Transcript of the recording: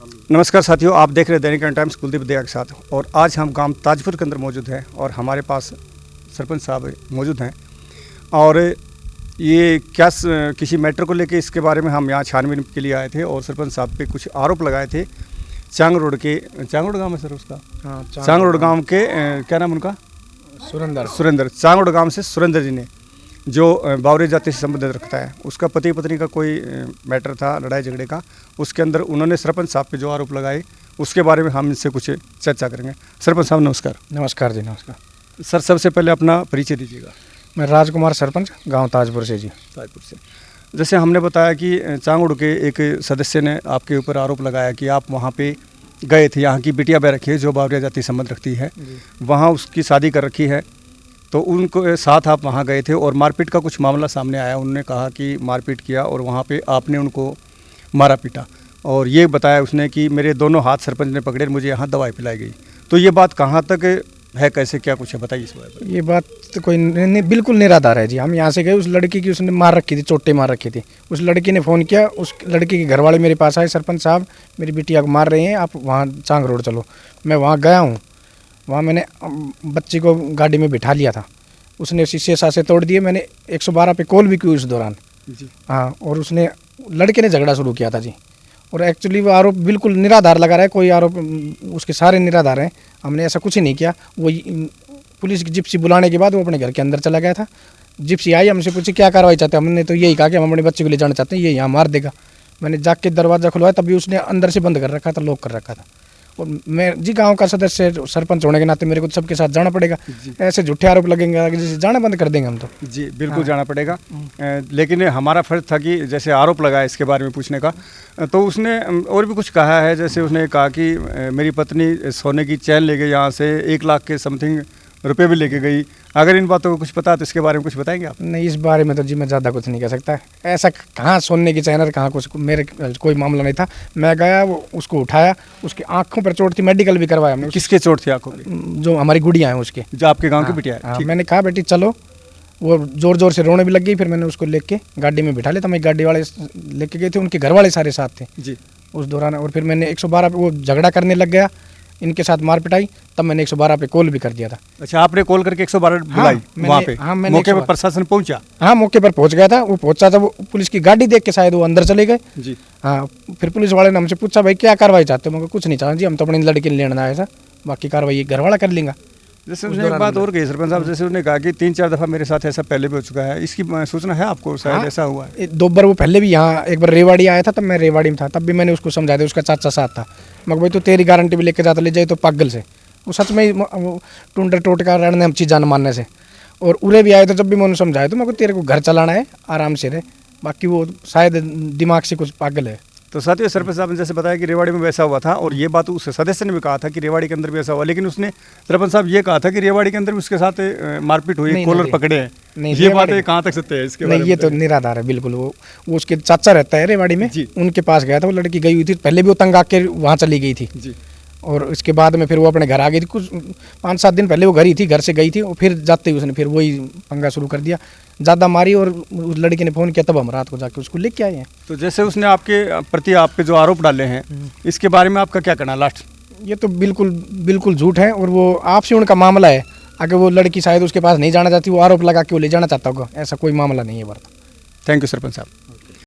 नमस्कार साथियों, आप देख रहे हैं दैनिक टाइम्स कुलदीप दया के साथ। और आज हम गांव ताजपुर के अंदर मौजूद हैं और हमारे पास सरपंच साहब मौजूद हैं। और ये किसी मैटर को लेके इसके बारे में हम यहाँ छानबीन के लिए आए थे और सरपंच साहब पे कुछ आरोप लगाए थे। चांग रोड गांव है सर उसका, चांग रोड गांव के क्या नाम उनका, सुरेंद्र। चांग रोड गांव से सुरेंद्र जी ने, जो बावरी जाति से संबंधित रखता है, उसका पति पत्नी का कोई मैटर था, लड़ाई झगड़े का। उसके अंदर उन्होंने सरपंच साहब पे जो आरोप लगाए उसके बारे में हम इनसे कुछ चर्चा करेंगे। सरपंच साहब नमस्कार। नमस्कार जी, नमस्कार सर। सबसे पहले अपना परिचय दीजिएगा। मैं राजकुमार, सरपंच गांव ताजपुर से जी। ताजपुर से। जैसे हमने बताया कि चांगुड़ के एक सदस्य ने आपके ऊपर आरोप लगाया कि आप वहाँ पे गए थे, यहाँ की बिटिया बह रखी है जो बावरिया जाति संबंध रखती है, वहाँ उसकी शादी कर रखी है, तो उनको साथ आप वहाँ गए थे और मारपीट का कुछ मामला सामने आया। उन्होंने कहा कि मारपीट किया और वहाँ पे आपने उनको मारा पीटा, और ये बताया उसने कि मेरे दोनों हाथ सरपंच ने पकड़े, मुझे यहाँ दवाई पिलाई गई। तो ये बात कहाँ तक है, कैसे क्या कुछ है, बताइए इस बारे में। ये बात तो कोई बिल्कुल निराधार है जी। हम यहाँ से गए, उस लड़की की उसने मार रखी थी, चोटें मार रखी थी। उस लड़की ने फ़ोन किया, उस लड़की के घर वाले मेरे पास आए, सरपंच साहब मेरी बिटिया को मार रहे हैं, आप वहाँ चांग रोड चलो। मैं वहाँ गया हूँ, वहाँ मैंने बच्ची को गाड़ी में बिठा लिया था, उसने शीशे सासे तोड़ दिए। मैंने 112 पे कॉल भी की उस दौरान जी। हाँ, और उसने लड़के ने झगड़ा शुरू किया था जी। और एक्चुअली वो आरोप बिल्कुल निराधार लगा रहा है, कोई आरोप उसके सारे निराधार हैं। हमने ऐसा कुछ ही नहीं किया। वो पुलिस की जिप्सी बुलाने के बाद वो अपने घर के अंदर चला गया था। जिप्सी आई, हमसे पूछी क्या कार्रवाई चाहते हैं। हमने तो यही कहा कि हम अपने बच्चे को ले जाना चाहते हैं, ये यहाँ मार देगा। मैंने जाके दरवाज़ा खुलवाया, तभी उसने अंदर से बंद कर रखा था, लॉक कर रखा था। और मैं जी गांव का सदस्य, सरपंच होने के नाते मेरे को सबके साथ जाना पड़ेगा। ऐसे झूठे आरोप लगेंगे, जैसे जाना बंद कर देंगे हम तो। जी बिल्कुल जाना पड़ेगा। लेकिन हमारा फर्ज था कि जैसे आरोप लगा इसके बारे में पूछने का, तो उसने और भी कुछ कहा है। जैसे उसने कहा कि मेरी पत्नी सोने की चैन ले गई, यहाँ से 1 लाख के समथिंग रुपये भी लेके गई। अगर इन बातों को कुछ पता है तो इसके बारे में कुछ बताएंगे आप? नहीं, इस बारे में तो जी मैं ज़्यादा कुछ नहीं कह सकता। ऐसा कहाँ सोने की चैन, कहाँ कुछ मेरे कोई मामला नहीं था। मैं गया, वो उसको उठाया, उसकी आंखों पर चोट थी, मेडिकल भी करवाया हमने। किसके चोट थी आंखों की? जो हमारी गुड़िया है उसके, जो आपके गाँव की बिटिया है। मैंने कहा बेटी चलो, वो ज़ोर ज़ोर से रोने भी लग गई। फिर मैंने उसको लेके गाड़ी में बिठा लिया था। मैं गाड़ी वाले लेके गए थे, उनके घर वाले सारे साथ थे जी उस दौरान। और फिर मैंने 112 पे, वो झगड़ा करने लग गया, इनके साथ मार पिटाई, तब मैंने 112 पे कॉल भी कर दिया था। अच्छा, आपने कॉल करके 112 बुलाई? वहाँ पे मौके पर प्रशासन पहुंचा? हाँ, मौके पर पहुंच गया था। वो पहुंचा था, वो पुलिस की गाड़ी देख के शायद वो अंदर चले गए जी। हाँ, फिर पुलिस वाले ने हमसे पूछा भाई क्या कार्रवाई चाहते हो। मैं कुछ नहीं चाहता जी, हम तो अपनी लड़की लेना आया था, बाकी कार्रवाई घर वाला कर लेंगे। जैसे उसने एक बात और कही सरपंच साहब, जैसे उसने कहा कि 3-4 दफ़ा मेरे साथ ऐसा पहले भी हो चुका है, इसकी सूचना है आपको? शायद ऐसा हुआ है 2 बार। वो पहले भी यहाँ एक बार रेवाड़ी आया था, तब मैं रेवाड़ी में था, तब भी मैंने उसको समझाया था। उसका चाचा साथ था। मैं भाई तो तेरी गारंटी भी लेके जाता, ले जाए तो पागल से। वो सच में टूंडे टोट का रहने हम चीज़ जान मानने से। और उरे भी आए तो जब भी मैंने समझाया तो मैं को तेरे को घर चलाना है, आराम से रहे, बाकी वो शायद दिमाग से कुछ पागल है। तो साथियों, सरपंच साहब ने जैसे बताया कि रेवाड़ी में वैसा हुआ था, और ये बात उस सदस्य ने भी कहा था कि रेवाड़ी के अंदर भी ऐसा हुआ। लेकिन उसने सरपंच साहब ये कहा था कि रेवाड़ी के अंदर भी उसके साथ मारपीट हुई, कॉलर पकड़े हैं। नहीं, ये बात कहाँ तक सत्य है इसके बारे में? नहीं, ये तो निराधार है बिल्कुल। वो उसके चाचा रहता है रेवाड़ी में, उनके पास गया था। वो लड़की गई हुई थी, पहले भी वो तंग आके वहाँ चली गई थी जी। और इसके बाद में फिर वो अपने घर आ गई थी। कुछ 5-7 दिन पहले वो घर ही थी, घर से गई थी, और फिर जाते ही उसने फिर वही पंगा शुरू कर दिया, ज़्यादा मारी। और उस लड़की ने फ़ोन किया, तब हम रात को जाके उसको लेके आए हैं। तो जैसे उसने आपके प्रति आप पे जो आरोप डाले हैं, इसके बारे में आपका क्या कहना लास्ट? ये तो बिल्कुल झूठ है, और वो आपसे उनका मामला है। आगे वो लड़की शायद उसके पास नहीं जाना चाहती, वो आरोप लगा के वो ले जाना चाहता होगा, ऐसा कोई मामला नहीं है। थैंक यू सरपंच साहब।